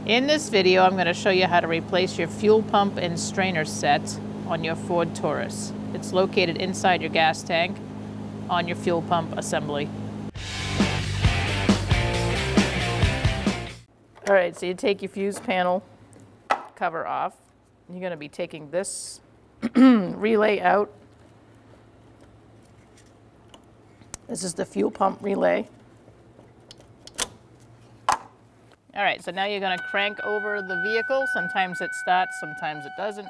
In this video, I'm going to show you how to replace your fuel pump and strainer set on your Ford Taurus. It's located inside your gas tank on your fuel pump assembly. All right, so you take your fuse panel cover off. You're going to be taking this relay out. This is the fuel pump relay. All right, so now you're going to crank over the vehicle. Sometimes it starts, sometimes it doesn't.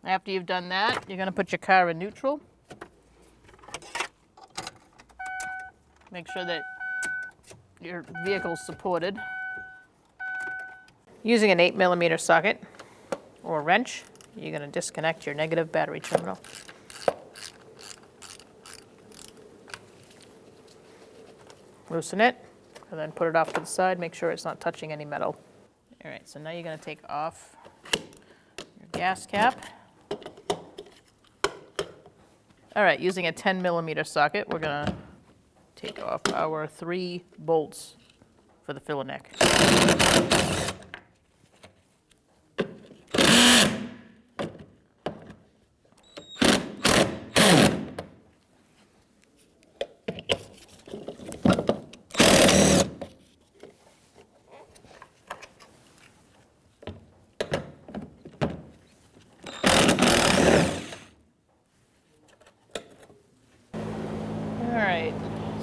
After you've done that, you're going to put your car in neutral. Make sure that your vehicle's supported. Using an 8mm socket or a wrench, you're going to disconnect your negative battery terminal. Loosen it, and then put it off to the side. Make sure it's not touching any metal. All right, so now you're going to take off your gas cap. All right, using a 10mm socket, we're going to take off our 3 bolts for the filler neck.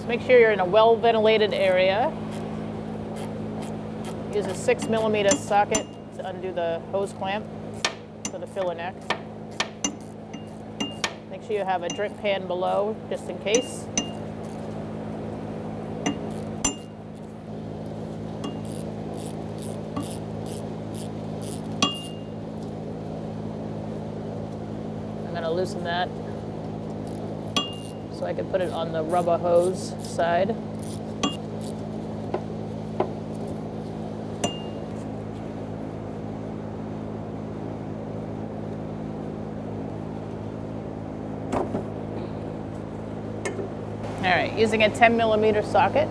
Make sure you're in a well-ventilated area. Use a 6mm socket to undo the hose clamp for the filler neck. Make sure you have a drip pan below, just in case. I'm going to loosen that so I can put it on the rubber hose side. All right, using a 10mm socket,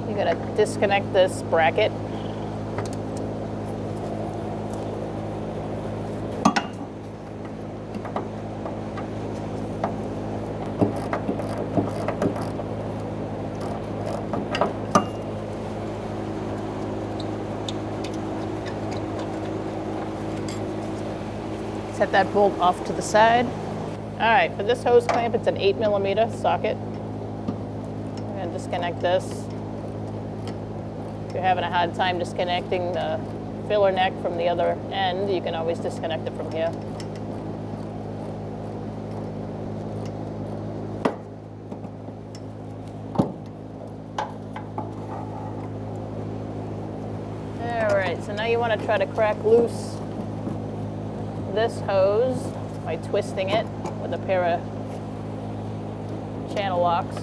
you're going to disconnect this bracket. Set that bolt off to the side. All right, for this hose clamp, it's an 8mm socket. I'm going to disconnect this. If you're having a hard time disconnecting the filler neck from the other end, you can always disconnect it from here. All right, so now you want to try to crack loose this hose by twisting it with a pair of channel locks.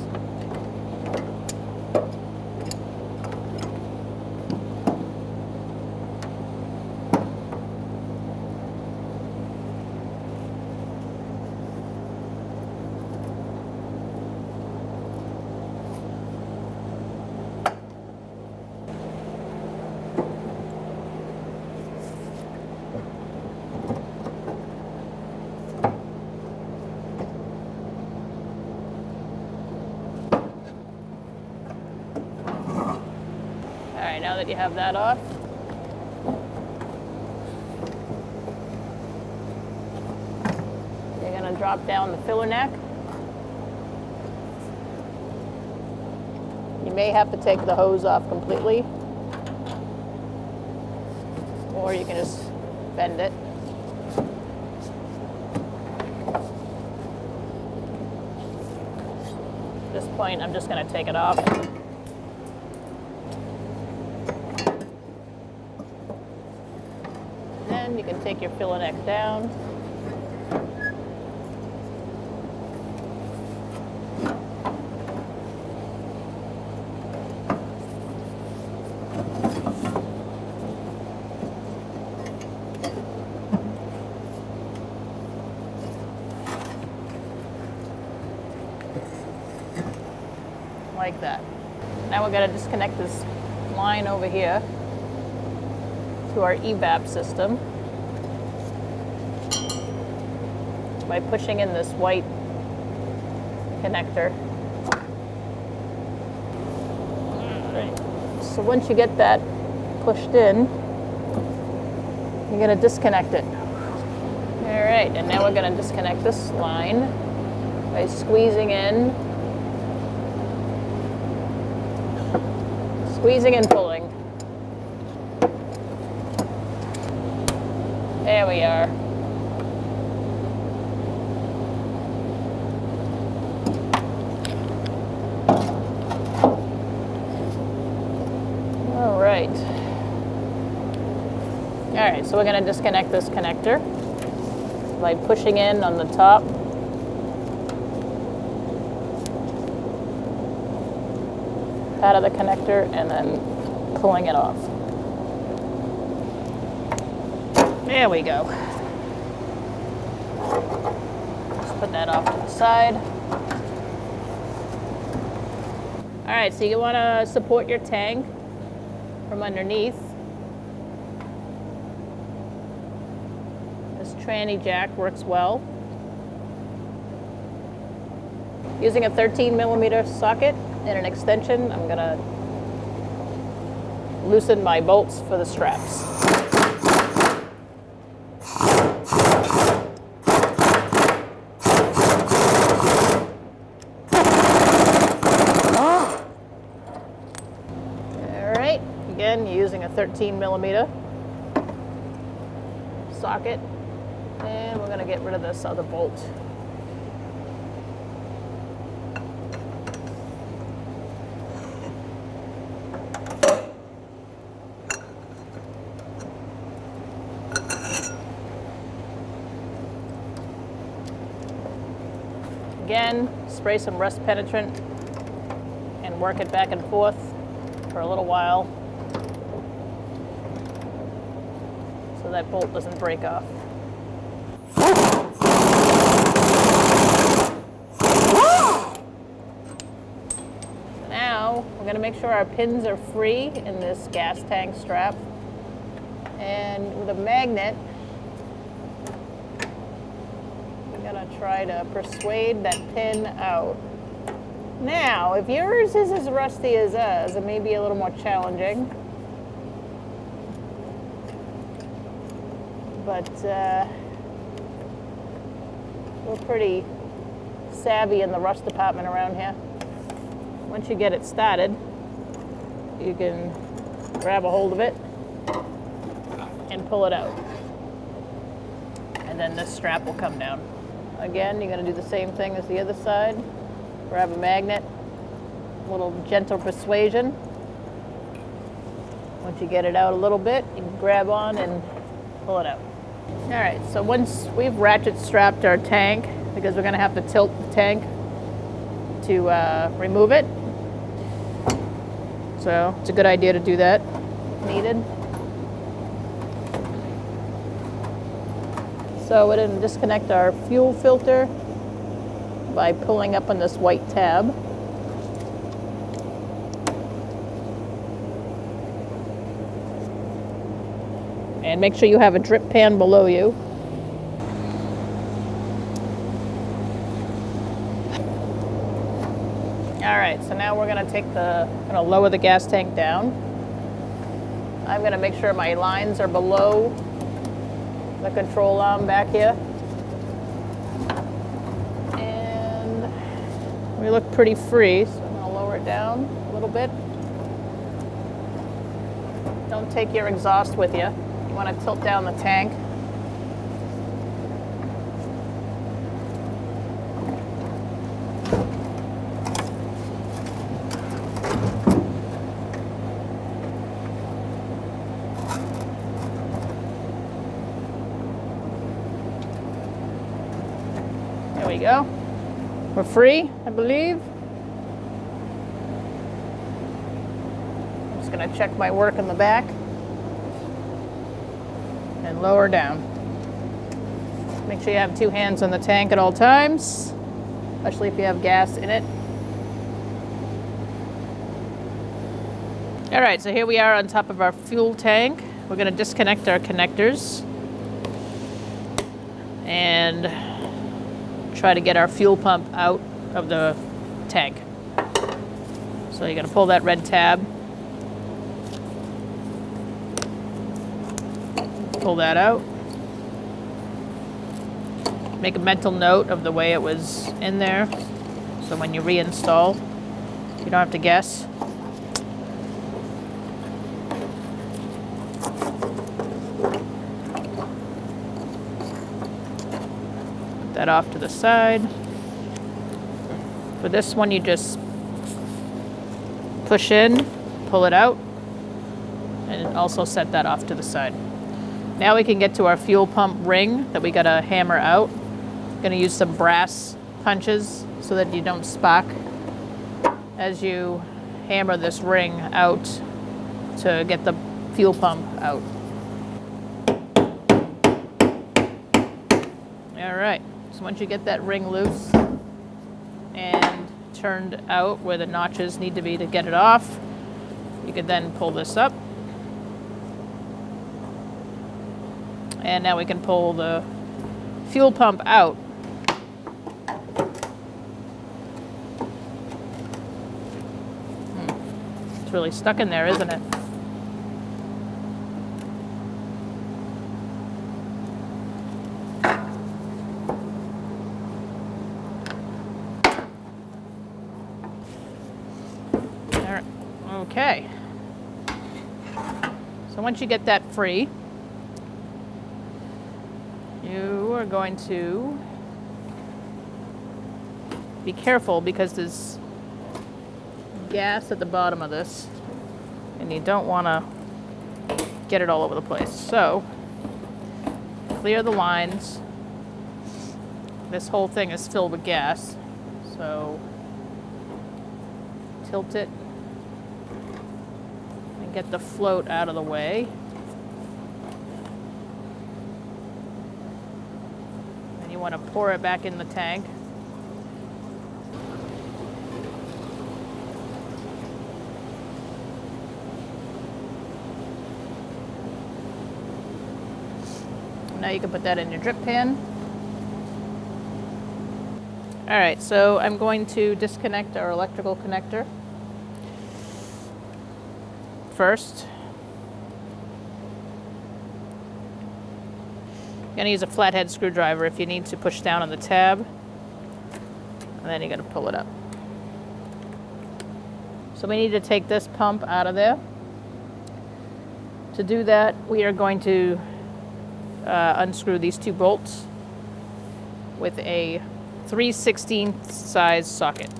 Now that you have that off, you're going to drop down the filler neck. You may have to take the hose off completely, or you can just bend it. At this point, I'm just going to take it off. You can take your filler neck down. like that. Now we're going to disconnect this line over here to our evap system by pushing in this white connector. All right. So once you get that pushed in, you're going to disconnect it. All right, and now we're going to disconnect this line by squeezing in, and pulling. There we are. All right. All right, so we're going to disconnect this connector by pushing in on the top. Out of the connector and then pulling it off. There we go. Just put that off to the side. All right, so you want to support your tank from underneath. This tranny jack works well. Using a 13mm socket and an extension, I'm gonna loosen my bolts for the straps. All right, again, using a 13mm socket, and we're gonna get rid of this other bolt. Again, spray some rust penetrant and work it back and forth for a little while so that bolt doesn't break off. So now we're going to make sure our pins are free in this gas tank strap, and with a magnet try to persuade that pin out. Now, if yours is as rusty as us, it may be a little more challenging. But we're pretty savvy in the rust department around here. Once you get it started, you can grab a hold of it and pull it out. And then this strap will come down. Again, you're going to do the same thing as the other side. Grab a magnet, a little gentle persuasion. Once you get it out a little bit, you can grab on and pull it out. All right, so once we've ratchet strapped our tank, because we're going to have to tilt the tank to remove it. So it's a good idea to do that if needed. So we're going to disconnect our fuel filter by pulling up on this white tab. And make sure you have a drip pan below you. All right, so now we're going to lower the gas tank down. I'm going to make sure my lines are below the control arm back here. And we look pretty free, so I'm going to lower it down a little bit. Don't take your exhaust with you. You want to tilt down the tank. There we go. We're free, I believe. I'm just going to check my work in the back and lower down. Make sure you have two hands on the tank at all times, especially if you have gas in it. All right, so here we are on top of our fuel tank. We're going to disconnect our connectors and try to get our fuel pump out of the tank. So you're going to pull that red tab, pull that out, make a mental note of the way it was in there, so when you reinstall, you don't have to guess. Put that off to the side. For this one, you just push in, pull it out, and also set that off to the side. Now we can get to our fuel pump ring that we gotta hammer out. I'm gonna use some brass punches so that you don't spark as you hammer this ring out to get the fuel pump out. All right, so once you get that ring loose and turned out where the notches need to be to get it off, you can then pull this up. And now we can pull the fuel pump out. It's really stuck in there, isn't it? All right. Okay. So once you get that free, you are going to be careful because there's gas at the bottom of this and you don't want to get it all over the place. So clear the lines. This whole thing is filled with gas, so tilt it and get the float out of the way. You want to pour it back in the tank. Now you can put that in your drip pan. All right, so I'm going to disconnect our electrical connector first. You're going to use a flathead screwdriver if you need to push down on the tab, and then you're going to pull it up. So we need to take this pump out of there. To do that, we are going to unscrew these two bolts with a 3/16 size socket.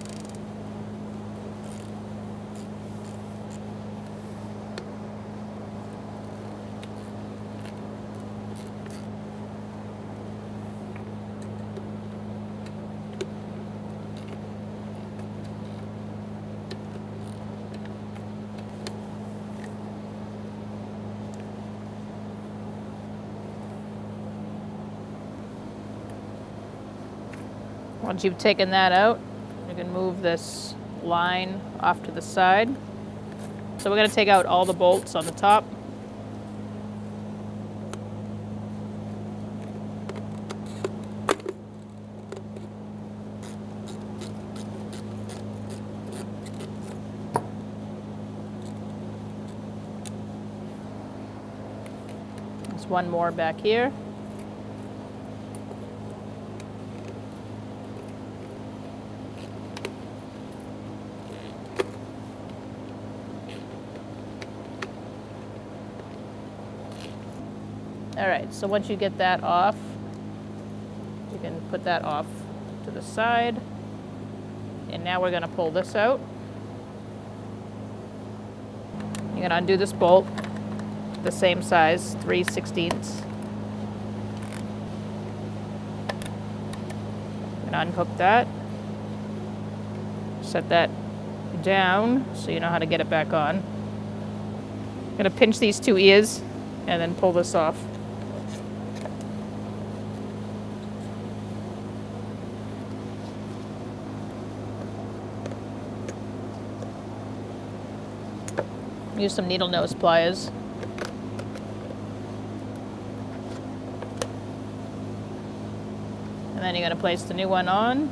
Once you've taken that out, you can move this line off to the side. So we're going to take out all the bolts on the top. There's one more back here. All right, so once you get that off, you can put that off to the side. And now we're going to pull this out. You're going to undo this bolt, the same size, 3/16. You're going to unhook that. Set that down so you know how to get it back on. I'm going to pinch these two ears and then pull this off. Use some needle nose pliers. And then you're going to place the new one on.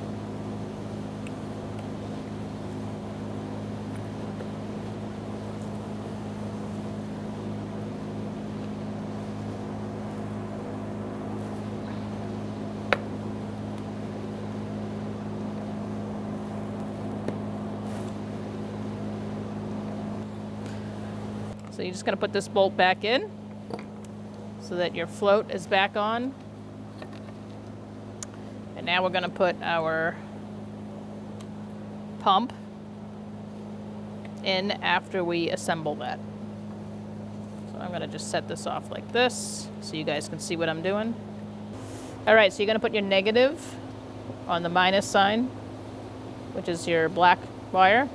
So you're just going to put this bolt back in so that your float is back on. And now we're going to put our pump in after we assemble that. So I'm going to just set this off like this so you guys can see what I'm doing. All right, so you're going to put your negative on the minus sign, which is your black wire.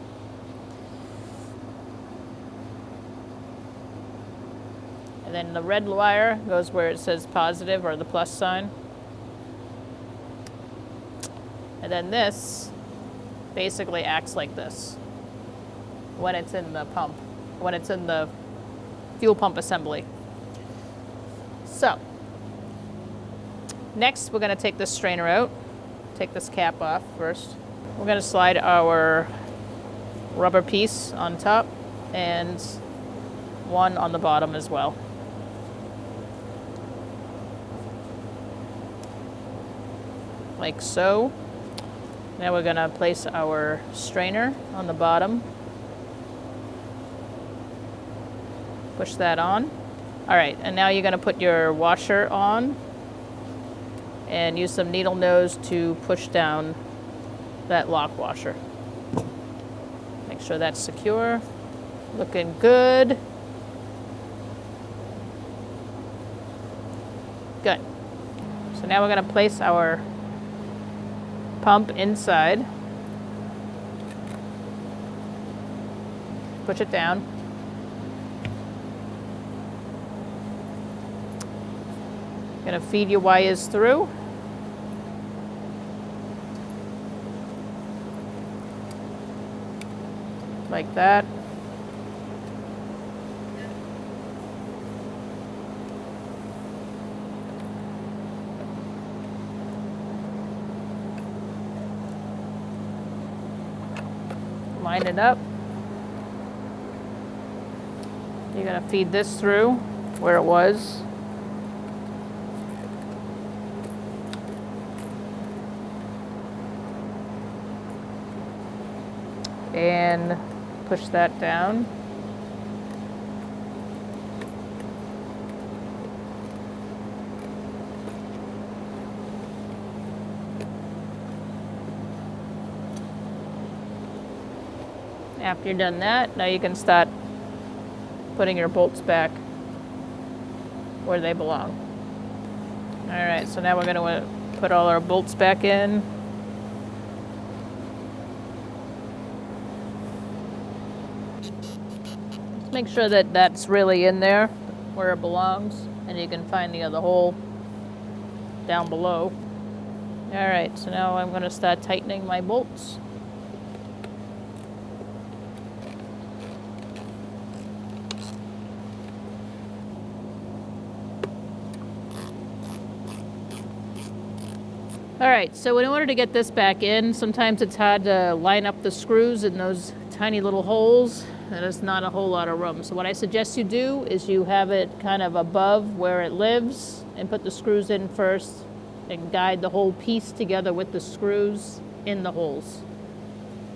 And then the red wire goes where it says positive or the plus sign. And then this basically acts like this when it's in the pump, when it's in the fuel pump assembly. So, next we're going to take this strainer out, take this cap off first. We're going to slide our rubber piece on top and one on the bottom as well. Like so. Now we're going to place our strainer on the bottom. Push that on. All right, and now you're going to put your washer on and use some needle nose to push down that lock washer. Make sure that's secure. Looking good. Good. So now we're going to place our pump inside. Push it down. Gonna feed your wires through. Like that. Line it up. You're going to feed this through where it was. And push that down. After you're done that, now you can start putting your bolts back where they belong. All right, so now we're going to put all our bolts back in. Just make sure that that's really in there where it belongs, and you can find the other hole down below. All right, so now I'm going to start tightening my bolts. All right, so in order to get this back in, sometimes it's hard to line up the screws in those tiny little holes. There's not a whole lot of room. So what I suggest you do is you have it kind of above where it lives and put the screws in first and guide the whole piece together with the screws in the holes.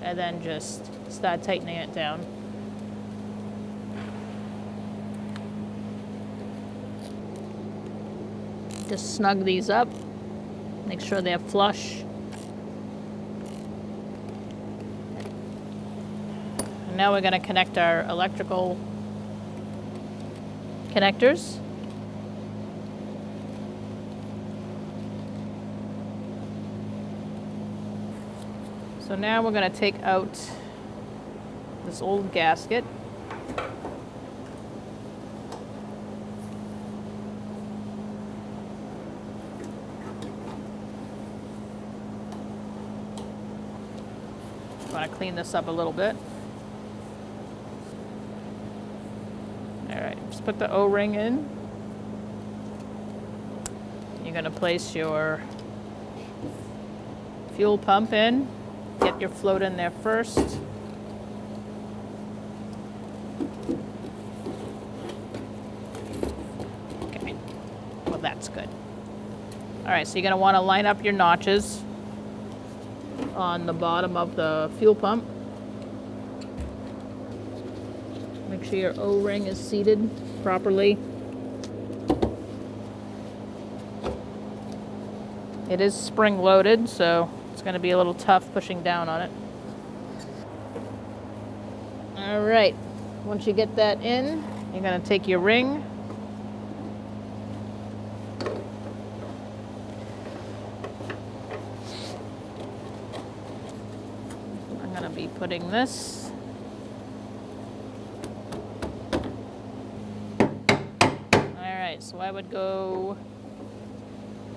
And then just start tightening it down. Just snug these up. Make sure they're flush. And now we're going to connect our electrical connectors. So now we're going to take out this old gasket. I want to clean this up a little bit. put the O-ring in. You're going to place your fuel pump in. Get your float in there first. Okay, well that's good. All right, so you're going to want to line up your notches on the bottom of the fuel pump. Make sure your O-ring is seated properly. It is spring loaded, so it's going to be a little tough pushing down on it. All right, once you get that in, you're going to take your ring. I'm going to be putting this. So I would go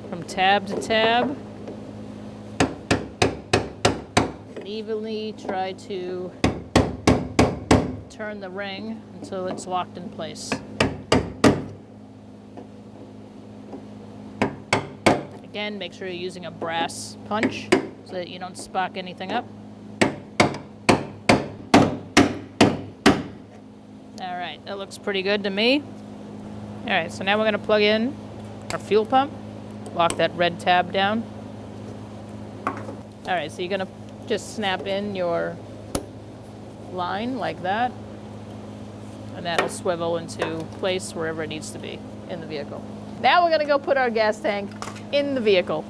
from tab to tab and evenly try to turn the ring until it's locked in place. Again, make sure you're using a brass punch so that you don't spark anything up. All right, that looks pretty good to me. All right, so now we're going to plug in our fuel pump. Lock that red tab down. All right, so you're going to just snap in your line like that, and that'll swivel into place wherever it needs to be in the vehicle. Now we're going to go put our gas tank in the vehicle.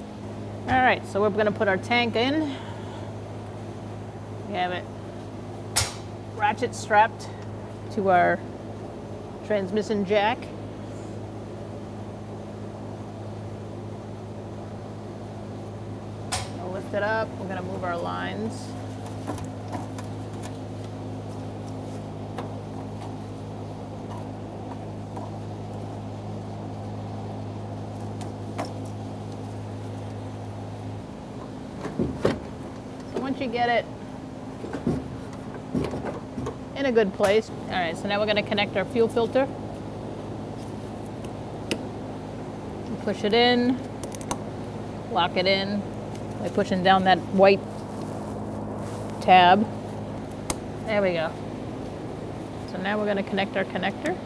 All right, so we're going to put our tank in. We have it ratchet strapped to our transmission jack. Lift it up. We're going to move our lines. So once you get it in a good place, all right, so now we're going to connect our fuel filter. Push it in, lock it in by pushing down that white tab. There we go. So now we're going to connect our connector.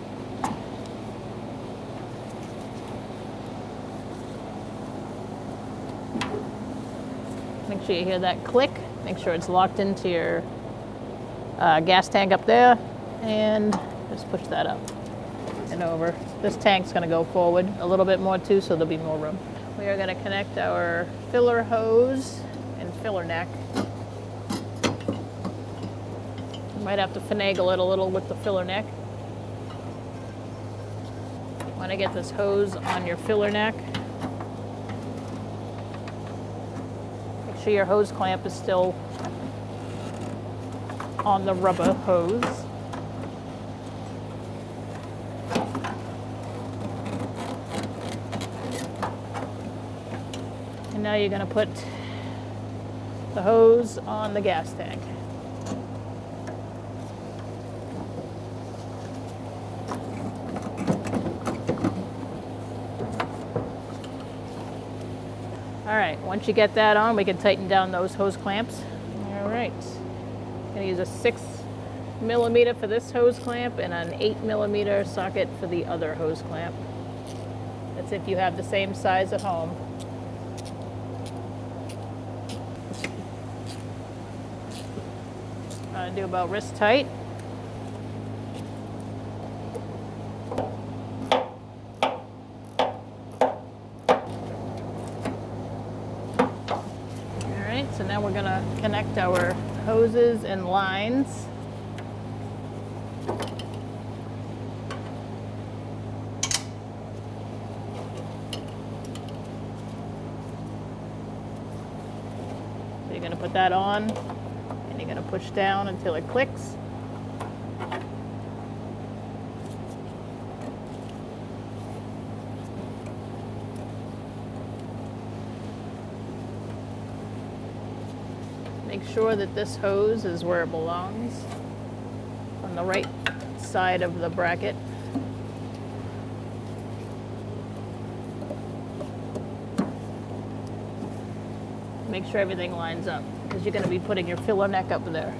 Make sure you hear that click. Make sure it's locked into your gas tank up there, and just push that up and over. This tank's going to go forward a little bit more too, so there'll be more room. We are going to connect our filler hose and filler neck. You might have to finagle it a little with the filler neck. Want to get this hose on your filler neck. Make sure your hose clamp is still on the rubber hose. And now you're going to put the hose on the gas tank. All right, once you get that on, we can tighten down those hose clamps. All right, I'm going to use a 6mm for this hose clamp and an 8mm socket for the other hose clamp. That's if you have the same size at home. Do about wrist tight. All right, so now we're going to connect our hoses and lines. So you're going to put that on. And you're going to push down until it clicks. Make sure that this hose is where it belongs, on the right side of the bracket. Make sure everything lines up, because you're going to be putting your filler neck up there.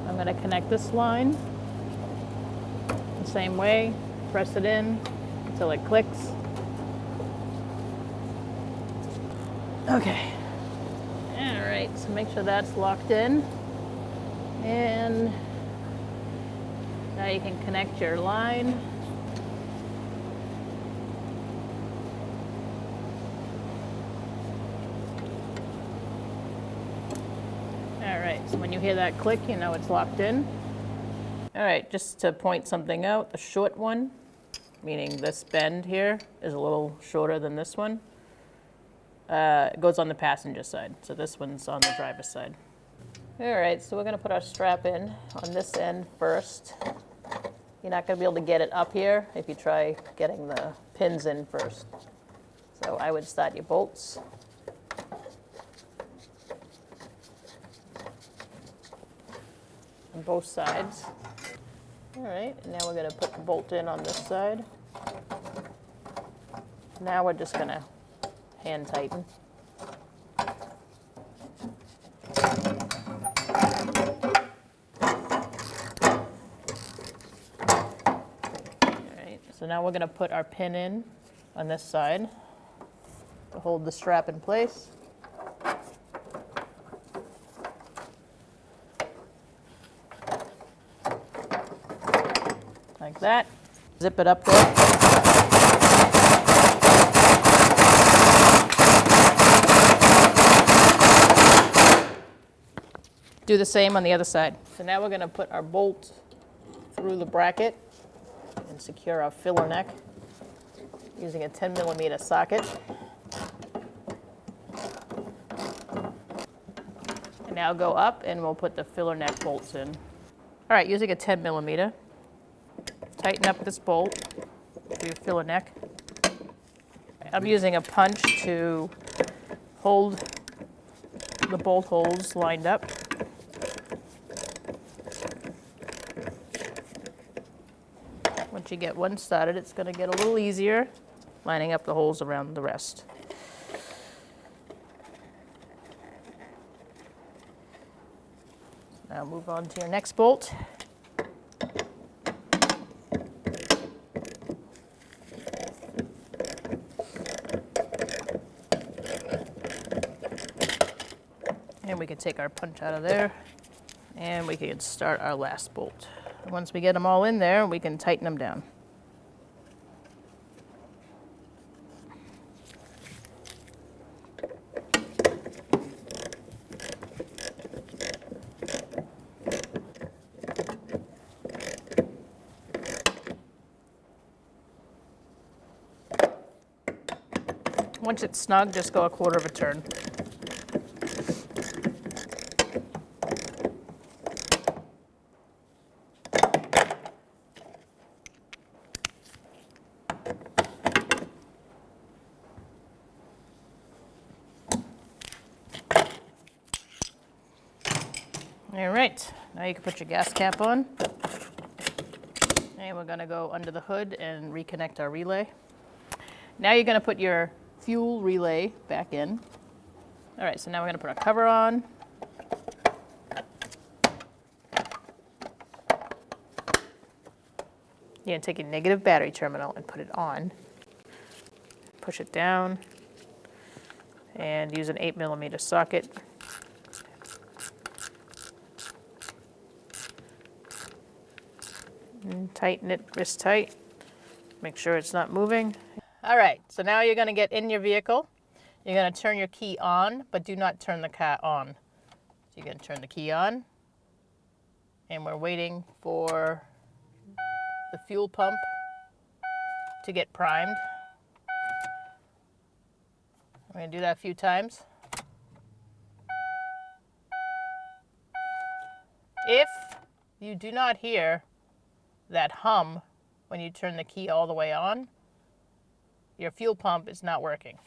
I'm going to connect this line the same way, press it in until it clicks. Okay. All right, so make sure that's locked in. And now you can connect your line. All right, so when you hear that click, you know it's locked in. All right, just to point something out, the short one, meaning this bend here, is a little shorter than this one. It goes on the passenger side, so this one's on the driver's side. All right, so we're gonna put our strap in on this end first. You're not gonna be able to get it up here if you try getting the pins in first. So I would start your bolts. On both sides. All right, and now we're gonna put the bolt in on this side. Now we're just gonna hand tighten. Alright, so now we're going to put our pin in on this side to hold the strap in place. Like that. Zip it up there. Do the same on the other side. So now we're going to put our bolt through the bracket and secure our filler neck using a 10mm socket. And now go up and we'll put the filler neck bolts in. All right, using a 10mm, tighten up this bolt for your filler neck. I'm using a punch to hold the bolt holes lined up. Once you get one started, it's going to get a little easier lining up the holes around the rest. Now move on to your next bolt. And we can take our punch out of there, and we can start our last bolt. Once we get them all in there, we can tighten them down. Once it's snug, just go a quarter of a turn. All right, now you can put your gas cap on. And we're gonna go under the hood and reconnect our relay. Now you're gonna put your fuel relay back in. All right, so now we're gonna put our cover on. You're gonna take your negative battery terminal and put it on. Push it down and use an 8mm socket. And tighten it wrist tight. Make sure it's not moving. All right, so now you're gonna get in your vehicle. You're gonna turn your key on, but do not turn the car on. So you're gonna turn the key on, and we're waiting for the fuel pump to get primed. We're gonna do that a few times. If you do not hear that hum when you turn the key all the way on, your fuel pump is not working.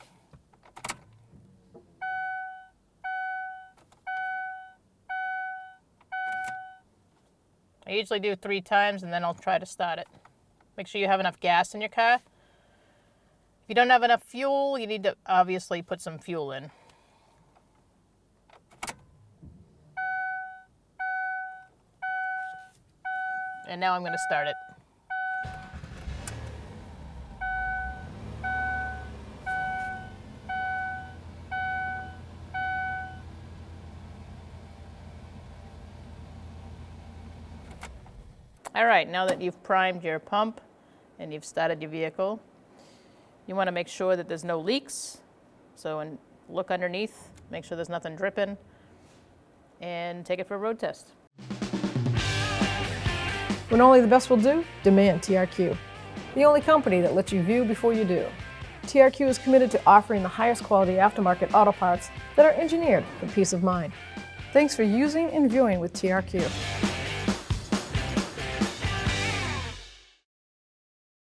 I usually do it 3 times and then I'll try to start it. Make sure you have enough gas in your car. If you don't have enough fuel, you need to obviously put some fuel in. And now I'm going to start it. All right, now that you've primed your pump and you've started your vehicle, you want to make sure that there's no leaks. So look underneath, make sure there's nothing dripping, and take it for a road test. When only the best will do, demand TRQ. The only company that lets you view before you do. TRQ is committed to offering the highest quality aftermarket auto parts that are engineered for peace of mind. Thanks for using and viewing with TRQ.